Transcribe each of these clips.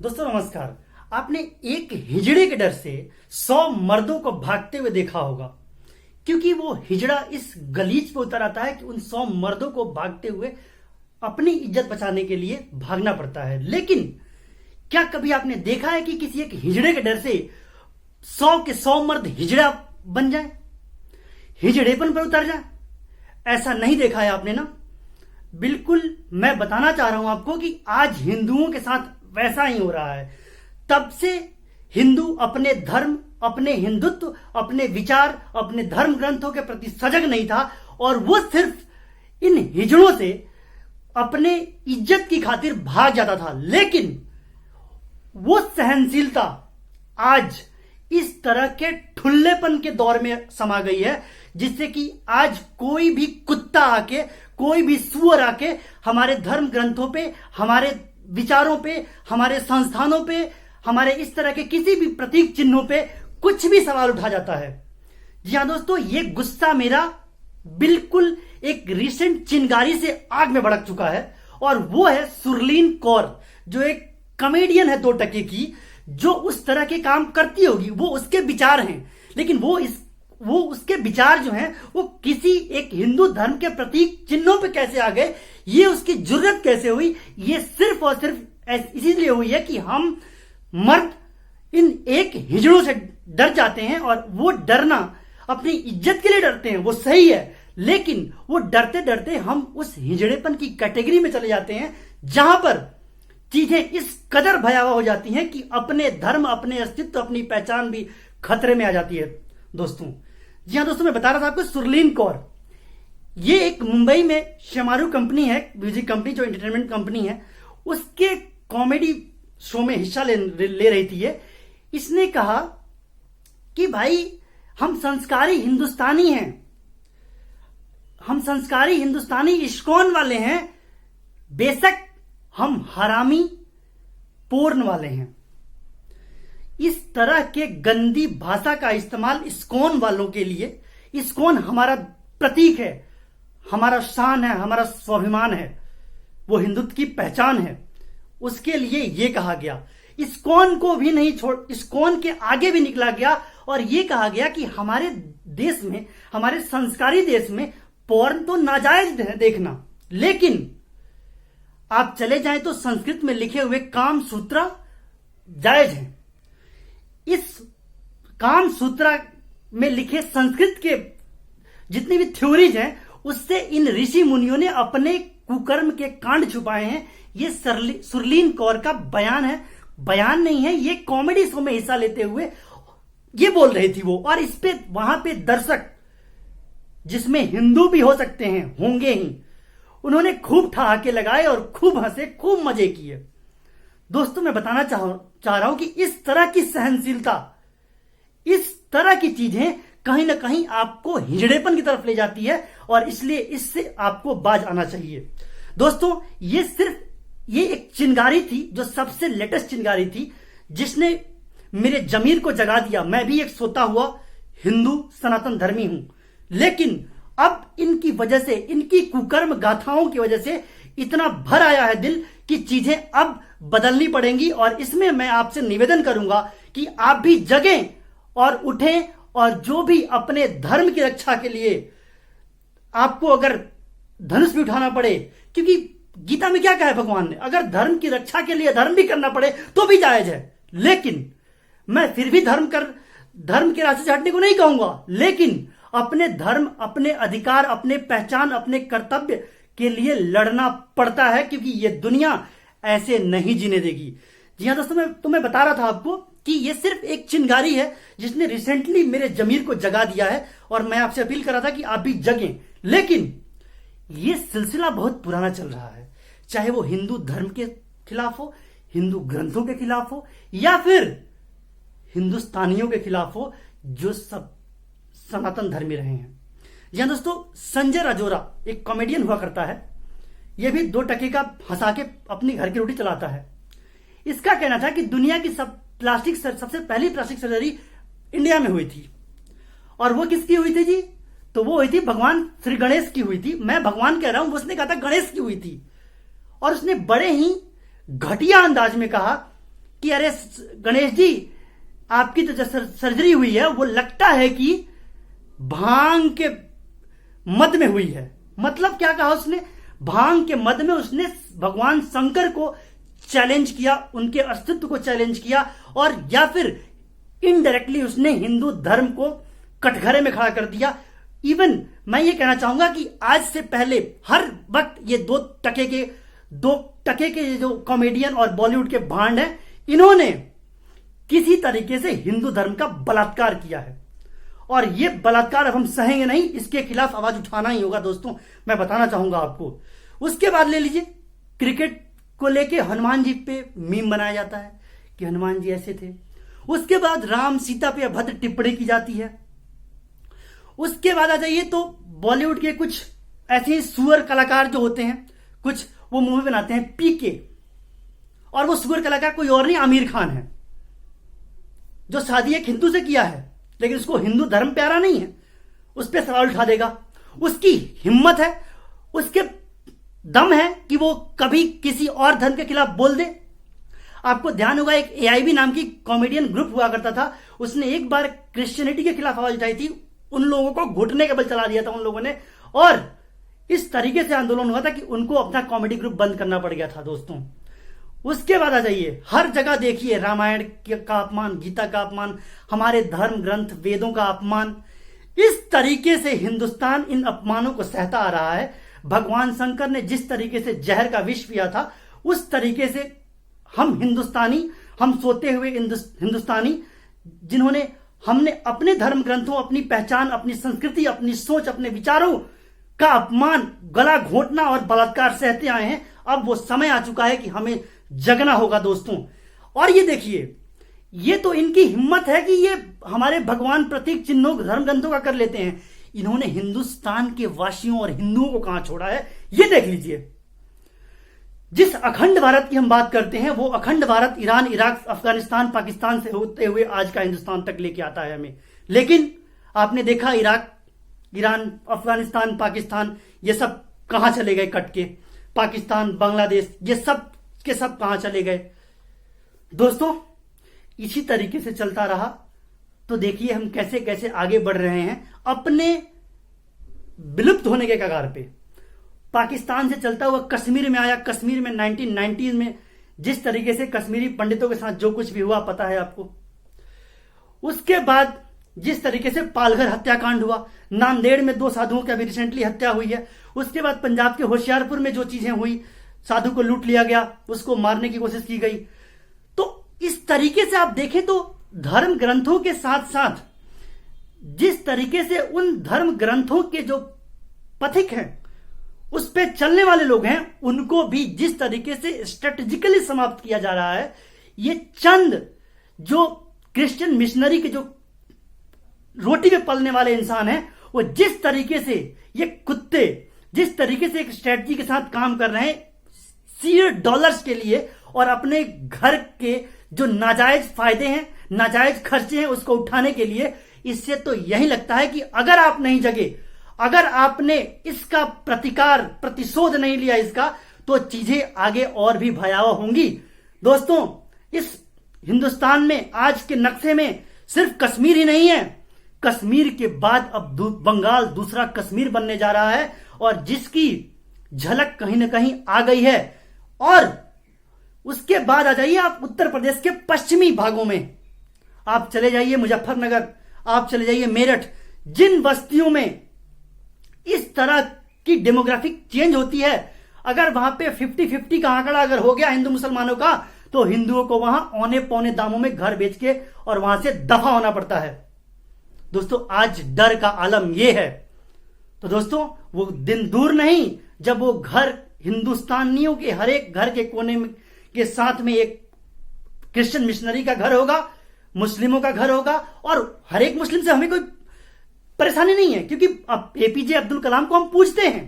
दोस्तों नमस्कार। आपने एक हिजड़े के डर से 100 मर्दों को भागते हुए देखा होगा, क्योंकि वो हिजड़ा इस गलीच पे उतर आता है कि उन 100 मर्दों को भागते हुए अपनी इज्जत बचाने के लिए भागना पड़ता है। लेकिन क्या कभी आपने देखा है कि किसी एक हिजड़े के डर से 100 के 100 मर्द हिजड़ा बन जाए, हिजड़ेपन पर उतर जाए? ऐसा नहीं देखा है आपने ना। बिल्कुल मैं बताना चाह रहा हूं आपको कि आज हिंदुओं के साथ वैसा ही हो रहा है। तब से हिंदू अपने धर्म, अपने हिंदुत्व, अपने विचार, अपने धर्म ग्रंथों के प्रति सजग नहीं था और वो सिर्फ इन हिजड़ों से अपने इज्जत की खातिर भाग जाता था। लेकिन वो सहनशीलता आज इस तरह के ठुल्लेपन के दौर में समा गई है, जिससे कि आज कोई भी कुत्ता आके, कोई भी सुअर आके हमारे धर्म ग्रंथों पे, हमारे विचारों पे, हमारे संस्थानों पे, हमारे इस तरह के किसी भी प्रतीक चिन्हों पे कुछ भी सवाल उठा जाता है। जी हाँ दोस्तों, ये गुस्सा मेरा बिल्कुल एक रिसेंट चिंगारी से आग में भड़क चुका है, और वो है सुरलीन कौर, जो एक कॉमेडियन है 2 टके की, जो उस तरह के काम करती होगी। वो उसके विचार हैं, लेकिन वो उसके विचार जो हैं वो किसी एक हिंदू धर्म के प्रतीक चिन्हों पे कैसे आ गए, ये उसकी जुर्रत कैसे हुई? ये सिर्फ और सिर्फ इसीलिए हुई है कि हम मर्द इन एक हिजड़ों से डर जाते हैं, और वो डरना अपनी इज्जत के लिए डरते हैं, वो सही है। लेकिन वो डरते डरते हम उस हिजड़ेपन की कैटेगरी में चले जाते हैं, जहां पर चीजें इस कदर भयावह हो जाती हैं कि अपने धर्म, अपने अस्तित्व, अपनी पहचान भी खतरे में आ जाती है दोस्तों। जी हाँ दोस्तों, मैं बता रहा था आपको सुरलीन कौर, ये एक मुंबई में शमारू कंपनी है, म्यूजिक कंपनी, जो एंटरटेनमेंट कंपनी है, उसके कॉमेडी शो में हिस्सा ले रही थी। इसने कहा कि भाई हम संस्कारी हिंदुस्तानी हैं, हम संस्कारी हिंदुस्तानी इस्कॉन वाले हैं, बेशक हम हरामी पोर्न वाले हैं। इस तरह के गंदी भाषा का इस्तेमाल इस्कॉन वालों के लिए, इस्कॉन हमारा प्रतीक है, हमारा शान है, हमारा स्वाभिमान है, वो हिंदुत्व की पहचान है, उसके लिए ये कहा गया। इस्कॉन को भी नहीं छोड़, इस्कॉन के आगे भी निकला गया और ये कहा गया कि हमारे देश में, हमारे संस्कारी देश में पोर्न तो नाजायज है देखना, लेकिन आप चले जाएं तो संस्कृत में लिखे हुए काम सूत्रा जायज है। इस काम सूत्रा में लिखे संस्कृत के जितनी भी थ्योरीज हैं, उससे इन ऋषि मुनियों ने अपने कुकर्म के कांड छुपाए हैं। ये सुरलीन कौर का बयान है, बयान नहीं है, ये कॉमेडी शो में हिस्सा लेते हुए ये बोल रही थी वो। और इस पे वहां पे दर्शक, जिसमें हिंदू भी हो सकते हैं, होंगे ही, उन्होंने खूब ठहाके लगाए और खूब हंसे, खूब मजे किए। दोस्तों मैं बताना चाह रहा हूं कि इस तरह की सहनशीलता, इस तरह की चीजें कहीं ना कहीं आपको हिजड़ेपन की तरफ ले जाती है, और इसलिए इससे आपको बाज आना चाहिए। दोस्तों ये एक चिंगारी थी, जो सबसे लेटेस्ट चिंगारी थी, जिसने मेरे जमीर को जगा दिया। मैं भी एक सोता हुआ हिंदू सनातन धर्मी हूं, लेकिन अब इनकी वजह से, इनकी कुकर्म गाथाओं की वजह से इतना भर आया है दिल कि चीजें अब बदलनी पड़ेंगी। और इसमें मैं आपसे निवेदन करूंगा कि आप भी जगें और उठें, और जो भी अपने धर्म की रक्षा के लिए आपको अगर धनुष भी उठाना पड़े, क्योंकि गीता में क्या कहा है भगवान ने, अगर धर्म की रक्षा के लिए धर्म भी करना पड़े तो भी जायज है। लेकिन मैं फिर भी धर्म के रास्ते से हटने को नहीं कहूंगा, लेकिन अपने धर्म, अपने अधिकार, अपने पहचान, अपने कर्तव्य के लिए लड़ना पड़ता है, क्योंकि ये दुनिया ऐसे नहीं जीने देगी। जी हाँ दोस्तों, मैं तुम्हें बता रहा था आपको कि ये सिर्फ एक चिंगारी है, जिसने रिसेंटली मेरे जमीर को जगा दिया है, और मैं आपसे अपील कर रहा था कि आप भी जगें। लेकिन ये सिलसिला बहुत पुराना चल रहा है, चाहे वो हिंदू धर्म के खिलाफ हो, हिंदू ग्रंथों के खिलाफ हो, या फिर हिंदुस्तानियों के खिलाफ हो, जो सब सनातन धर्मी रहे हैं। जी हाँ दोस्तों, संजय राजौरा एक कॉमेडियन हुआ करता है, यह भी 2 टके का हंसा के अपनी घर की रोटी चलाता है। इसका कहना था कि दुनिया की सबसे पहली प्लास्टिक सर्जरी इंडिया में हुई थी, और वो किसकी हुई थी जी? तो वो हुई थी भगवान श्री गणेश की हुई थी। मैं भगवान कह रहा हूं, उसने कहा था गणेश की हुई थी, और उसने बड़े ही घटिया अंदाज में कहा कि अरे गणेश जी, आपकी तो जो सर्जरी हुई है वो लगता है कि भांग के मद में हुई है। मतलब क्या कहा उसने? भांग के मद में उसने भगवान शंकर को चैलेंज किया, उनके अस्तित्व को चैलेंज किया, और या फिर इनडायरेक्टली उसने हिंदू धर्म को कटघरे में खड़ा कर दिया। इवन मैं ये कहना चाहूंगा कि आज से पहले हर वक्त ये दो टके के जो कॉमेडियन और बॉलीवुड के भांड हैं, इन्होंने किसी तरीके से हिंदू धर्म का बलात्कार किया है, और ये बलात्कार अब हम सहेंगे नहीं, इसके खिलाफ आवाज उठाना ही होगा दोस्तों, मैं बताना चाहूंगा आपको। उसके बाद ले लीजिए, क्रिकेट को लेके हनुमान जी पे मीम बनाया जाता है कि हनुमान जी ऐसे थे। उसके बाद राम सीता पे अभद्र टिप्पणी की जाती है। उसके बाद आ जाइए तो बॉलीवुड के कुछ ऐसे सुअर कलाकार जो होते हैं, कुछ वो मूवी बनाते हैं पीके, और वो सुअर कलाकार कोई और नहीं, आमिर खान है, जो शादी एक हिंदू से किया है, लेकिन उसको हिंदू धर्म प्यारा नहीं है, उस पर सवाल उठा देगा। उसकी हिम्मत है, उसके दम है कि वो कभी किसी और धर्म के खिलाफ बोल दे। आपको ध्यान होगा, एक एआईबी नाम की कॉमेडियन ग्रुप हुआ करता था, उसने एक बार क्रिश्चियनिटी के खिलाफ आवाज उठाई थी, उन लोगों को घुटने के बल चला दिया था उन लोगों ने, और इस तरीके से आंदोलन हुआ था कि उनको अपना कॉमेडी ग्रुप बंद करना पड़ गया था दोस्तों। उसके बाद आ जाइए, हर जगह देखिए रामायण का अपमान, गीता का अपमान, हमारे धर्म ग्रंथ वेदों का अपमान। इस तरीके से हिंदुस्तान इन अपमानों को सहता आ रहा है। भगवान शंकर ने जिस तरीके से जहर का विष पिया था, उस तरीके से हम हिंदुस्तानी, हम सोते हुए हिंदुस्तानी, जिन्होंने हमने अपने धर्म ग्रंथों, अपनी पहचान, अपनी संस्कृति, अपनी सोच, अपने विचारों का अपमान, गला घोंटना और बलात्कार सहते आए हैं। अब वो समय आ चुका है कि हमें जगना होगा दोस्तों। और ये देखिए, ये तो इनकी हिम्मत है कि ये हमारे भगवान, प्रतीक चिन्हों, धर्म ग्रंथों का कर लेते हैं। इन्होंने हिंदुस्तान के वासियों और हिंदुओं को कहां छोड़ा है, ये देख लीजिए। जिस अखंड भारत की हम बात करते हैं, वो अखंड भारत ईरान, इराक, अफगानिस्तान, पाकिस्तान से होते हुए आज का हिंदुस्तान तक लेके आता है हमें। लेकिन आपने देखा इराक, ईरान, अफगानिस्तान, पाकिस्तान, ये सब कहां चले गए कट के? पाकिस्तान, बांग्लादेश, ये सब के सब कहां चले गए दोस्तों? इसी तरीके से चलता रहा तो देखिए हम कैसे कैसे आगे बढ़ रहे हैं, अपने विलुप्त होने के कगार पे। पाकिस्तान से चलता हुआ कश्मीर में आया। कश्मीर में 1990 में जिस तरीके से कश्मीरी पंडितों के साथ जो कुछ भी हुआ पता है आपको। उसके बाद जिस तरीके से पालघर हत्याकांड हुआ, नांदेड़ में 2 साधुओं की अभी रिसेंटली हत्या हुई है। उसके बाद पंजाब के होशियारपुर में जो चीजें हुई, साधु को लूट लिया गया, उसको मारने की कोशिश की गई। तो इस तरीके से आप देखें तो धर्म ग्रंथों के साथ साथ जिस तरीके से उन धर्म ग्रंथों के जो पथिक हैं, उस पे चलने वाले लोग हैं, उनको भी जिस तरीके से स्ट्रेटेजिकली समाप्त किया जा रहा है। ये चंद जो क्रिश्चियन मिशनरी के जो रोटी में पलने वाले इंसान हैं, वो जिस तरीके से ये कुत्ते जिस तरीके से एक स्ट्रेटजी के साथ काम कर रहे हैं सीरियस डॉलर्स के लिए, और अपने घर के जो नाजायज फायदे हैं, नाजायज खर्चे हैं, उसको उठाने के लिए, इससे तो यही लगता है कि अगर आप नहीं जगे, अगर आपने इसका प्रतिकार, प्रतिशोध नहीं लिया इसका, तो चीजें आगे और भी भयावह होंगी। दोस्तों, इस हिंदुस्तान में आज के नक्शे में सिर्फ कश्मीर ही नहीं है, कश्मीर के बाद अब बंगाल दूसरा कश्मीर बनने जा रहा है, और जिसकी झलक कहीं ना कहीं आ गई है। और उसके बाद आ जाइए आप उत्तर प्रदेश के पश्चिमी भागों में, आप चले जाइए मुजफ्फरनगर, आप चले जाइए मेरठ, जिन बस्तियों में इस तरह की डेमोग्राफिक चेंज होती है, अगर वहां पे 50-50 का आंकड़ा अगर हो गया हिंदू मुसलमानों का, तो हिंदुओं को वहां औने पौने दामों में घर बेच के और वहां से दफा होना पड़ता है। दोस्तों, आज डर का आलम यह है। तो दोस्तों, वो दिन दूर नहीं जब वो घर हिंदुस्तानियों के हर एक घर के कोने में के साथ में एक क्रिश्चियन मिशनरी का घर होगा, मुस्लिमों का घर होगा, और हर एक मुस्लिम से हमें कोई परेशानी नहीं है, क्योंकि अब एपीजे अब्दुल कलाम को हम पूजते हैं।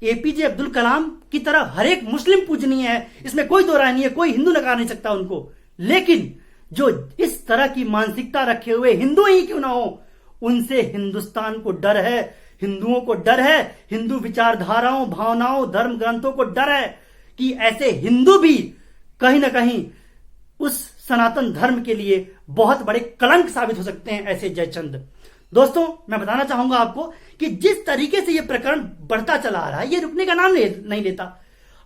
एपीजे अब्दुल कलाम की तरह हर एक मुस्लिम पूजनीय है, इसमें कोई दो राय नहीं है, कोई हिंदू नकार नहीं सकता उनको। लेकिन जो इस तरह की मानसिकता रखे हुए हिंदू ही क्यों ना हो, उनसे हिंदुस्तान को डर है, हिंदुओं को डर है, हिंदू विचारधाराओं, भावनाओं, धर्म ग्रंथों को डर है कि ऐसे हिंदू भी कहीं ना कहीं उस सनातन धर्म के लिए बहुत बड़े कलंक साबित हो सकते हैं ऐसे जयचंद। दोस्तों, मैं बताना चाहूंगा आपको कि जिस तरीके से यह प्रकरण बढ़ता चला आ रहा है, यह रुकने का नाम नहीं लेता।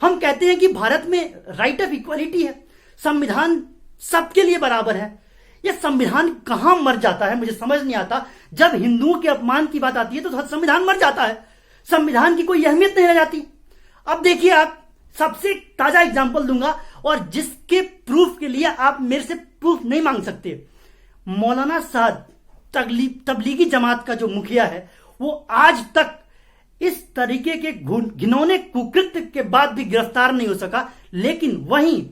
हम कहते हैं कि भारत में राइट ऑफ इक्वालिटी है, संविधान सबके लिए बराबर है। यह संविधान कहां मर जाता है मुझे समझ नहीं आता। जब हिंदुओं के अपमान की बात आती है तो संविधान मर जाता है, संविधान की कोई अहमियत नहीं रह जाती। अब देखिए, आप सबसे ताजा एग्जांपल दूंगा और जिसके प्रूफ के लिए आप मेरे से प्रूफ नहीं मांग सकते। मौलाना साद तबलीगी जमात का जो मुखिया है, वो आज तक इस तरीके के घिनौने कुकृत्य के बाद भी गिरफ्तार नहीं हो सका। लेकिन वहीं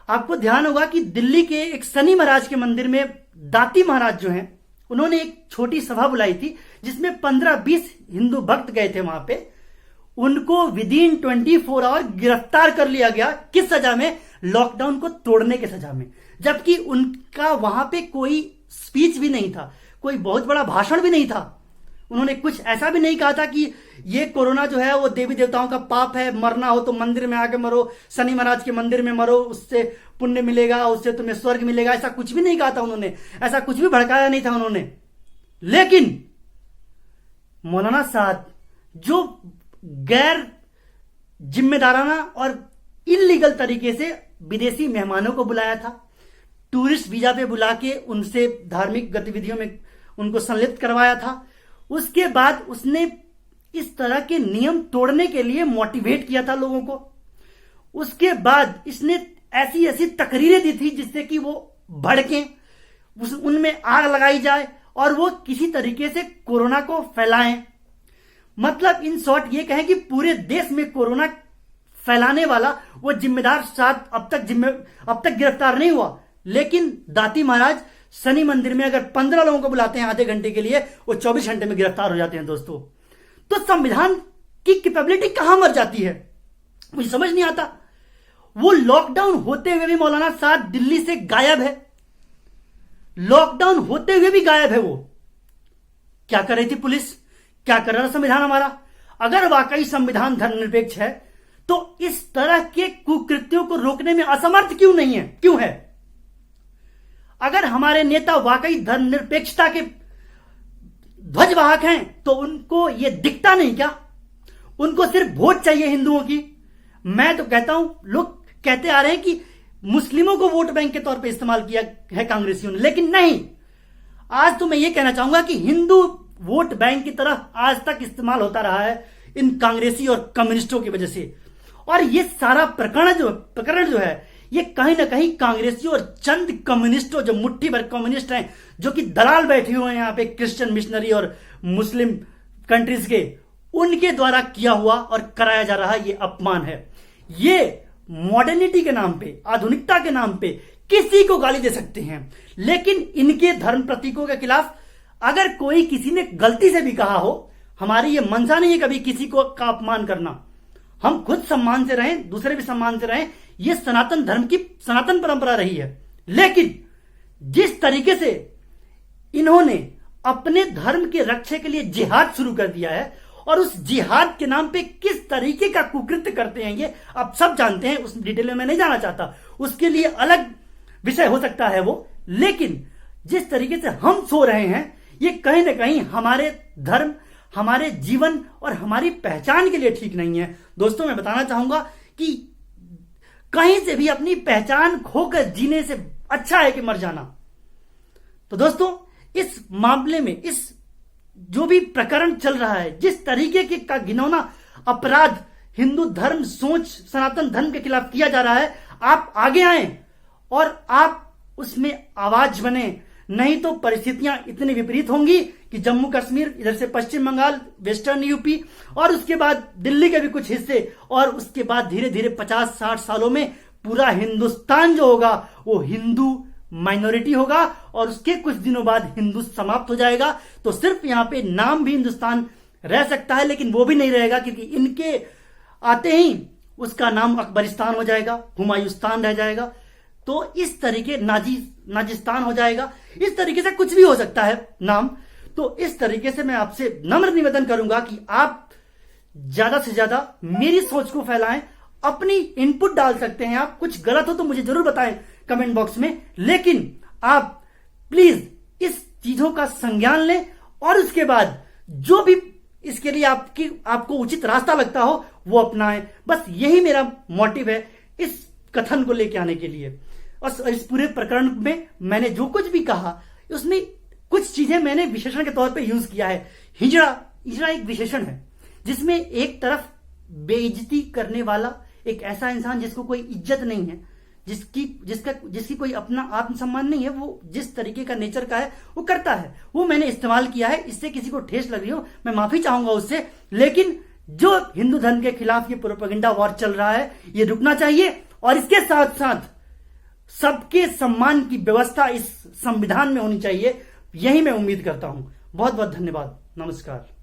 आपको ध्यान होगा कि दिल्ली के एक शनि महाराज के मंदिर में दाती महाराज जो हैं, उन्होंने एक छोटी सभा बुलाई थी जिसमें 15-20 हिंदू भक्त गए थे। वहां पे उनको विदिन 24 आवर गिरफ्तार कर लिया गया। किस सजा में? लॉकडाउन को तोड़ने के सजा में। जबकि उनका वहां पे कोई स्पीच भी नहीं था, कोई बहुत बड़ा भाषण भी नहीं था। उन्होंने कुछ ऐसा भी नहीं कहा था कि ये कोरोना जो है वो देवी देवताओं का पाप है, मरना हो तो मंदिर में आके मरो, शनि महाराज के मंदिर में मरो, उससे पुण्य मिलेगा, उससे तुम्हें स्वर्ग मिलेगा। ऐसा कुछ भी नहीं कहा था उन्होंने, ऐसा कुछ भी भड़काया नहीं था उन्होंने। लेकिन मौलाना साद जो गैर जिम्मेदाराना और इलीगल तरीके से विदेशी मेहमानों को बुलाया था, टूरिस्ट वीजा पे बुला के उनसे धार्मिक गतिविधियों में उनको संलिप्त करवाया था, उसके बाद उसने इस तरह के नियम तोड़ने के लिए मोटिवेट किया था लोगों को। उसके बाद इसने ऐसी ऐसी तकरीरें दी थी जिससे कि वो भड़कें, उनमें आग लगाई जाए और वो किसी तरीके से कोरोना को फैलाएं। मतलब इन शॉर्ट ये कहें कि पूरे देश में कोरोना फैलाने वाला वो जिम्मेदार साथ अब तक गिरफ्तार नहीं हुआ। लेकिन दाती महाराज शनि मंदिर में अगर 15 लोगों को बुलाते हैं आधे घंटे के लिए, वो 24 घंटे में गिरफ्तार हो जाते हैं। दोस्तों, तो संविधान की कैपेबिलिटी कहां मर जाती है मुझे समझ नहीं आता। वो लॉकडाउन होते हुए भी मौलाना साद दिल्ली से गायब है, लॉकडाउन होते हुए भी गायब है। वो क्या कर रही थी पुलिस, क्या कर रहा संविधान हमारा? अगर वाकई संविधान धर्मनिरपेक्ष है तो इस तरह के कुकृत्यों को रोकने में असमर्थ क्यों है? अगर हमारे नेता वाकई धर्मनिरपेक्षता के ध्वजवाहक हैं तो उनको यह दिखता नहीं क्या? उनको सिर्फ वोट चाहिए हिंदुओं की। मैं तो कहता हूं, लोग कहते आ रहे हैं कि मुस्लिमों को वोट बैंक के तौर पे इस्तेमाल किया है कांग्रेसियों ने, लेकिन नहीं। आज तो मैं ये कहना चाहूंगा कि हिंदू वोट बैंक की तरह आज तक इस्तेमाल होता रहा है इन कांग्रेसी और कम्युनिस्टों की वजह से। और ये सारा प्रकरण जो है ये कहीं ना कहीं कांग्रेसियों और चंद कम्युनिस्टों, जो मुट्ठी भर कम्युनिस्ट हैं, जो कि दलाल बैठे हुए हैं यहां पे क्रिश्चियन मिशनरी और मुस्लिम कंट्रीज के, उनके द्वारा किया हुआ और कराया जा रहा ये अपमान है। ये मॉडर्निटी के नाम पे, आधुनिकता के नाम पे किसी को गाली दे सकते हैं, लेकिन इनके धर्म प्रतीकों के खिलाफ अगर कोई किसी ने गलती से भी कहा हो, हमारी ये मंशा नहीं है कभी किसी को का अपमान करना। हम खुद सम्मान से रहें, दूसरे भी सम्मान से रहें, ये सनातन धर्म की सनातन परंपरा रही है। लेकिन जिस तरीके से इन्होंने अपने धर्म के रक्षा के लिए जिहाद शुरू कर दिया है और उस जिहाद के नाम पे किस तरीके का कुकृत्य करते हैं ये आप सब जानते हैं। उस डिटेल में मैं नहीं जाना चाहता, उसके लिए अलग विषय हो सकता है वो। लेकिन जिस तरीके से हम सो रहे हैं ये कहीं ना कहीं हमारे धर्म, हमारे जीवन और हमारी पहचान के लिए ठीक नहीं है। दोस्तों, मैं बताना चाहूंगा कि कहीं से भी अपनी पहचान खोकर जीने से अच्छा है कि मर जाना। तो दोस्तों, इस मामले में इस जो भी प्रकरण चल रहा है, जिस तरीके के का घिनौना अपराध हिंदू धर्म सोच सनातन धर्म के खिलाफ किया जा रहा है, आप आगे आए और आप उसमें आवाज बने। नहीं तो परिस्थितियां इतनी विपरीत होंगी कि जम्मू कश्मीर, इधर से पश्चिम बंगाल, वेस्टर्न यूपी और उसके बाद दिल्ली के भी कुछ हिस्से, और उसके बाद धीरे धीरे 50-60 सालों में पूरा हिंदुस्तान जो होगा वो हिंदू माइनॉरिटी होगा और उसके कुछ दिनों बाद हिंदू समाप्त हो जाएगा। तो सिर्फ यहां पे नाम भी हिंदुस्तान रह सकता है, लेकिन वो भी नहीं रहेगा, क्योंकि इनके आते ही उसका नाम अकबरिस्तान हो जाएगा, हुमायूस्तान रह जाएगा। तो इस तरीके नाजिस्तान हो जाएगा, इस तरीके से कुछ भी हो सकता है नाम। तो इस तरीके से मैं आपसे नम्र निवेदन करूंगा कि आप ज्यादा से ज्यादा मेरी सोच को फैलाएं, अपनी इनपुट डाल सकते हैं। आप कुछ गलत हो तो मुझे जरूर बताएं, कमेंट बॉक्स में। लेकिन आप प्लीज इस चीजों का संज्ञान लें और उसके बाद जो भी इसके लिए आपको उचित रास्ता लगता हो वो अपनाएं। बस यही मेरा मोटिव है इस कथन को लेके आने के लिए। और इस पूरे प्रकरण में मैंने जो कुछ भी कहा उसमें कुछ चीजें मैंने विशेषण के तौर पे यूज किया है। हिजड़ा एक विशेषण है जिसमें एक तरफ बेइज्जती करने वाला एक ऐसा इंसान जिसको कोई इज्जत नहीं है, जिसकी कोई अपना आत्मसम्मान नहीं है, वो जिस तरीके का नेचर का है वो करता है, वो मैंने इस्तेमाल किया है। इससे किसी को ठेस लग रही हो मैं माफी चाहूंगा उससे। लेकिन जो हिंदू धर्म के खिलाफ ये प्रोपेगेंडा वॉर चल रहा है ये रुकना चाहिए और इसके साथ साथ सबके सम्मान की व्यवस्था इस संविधान में होनी चाहिए। यही मैं उम्मीद करता हूं। बहुत बहुत धन्यवाद। नमस्कार।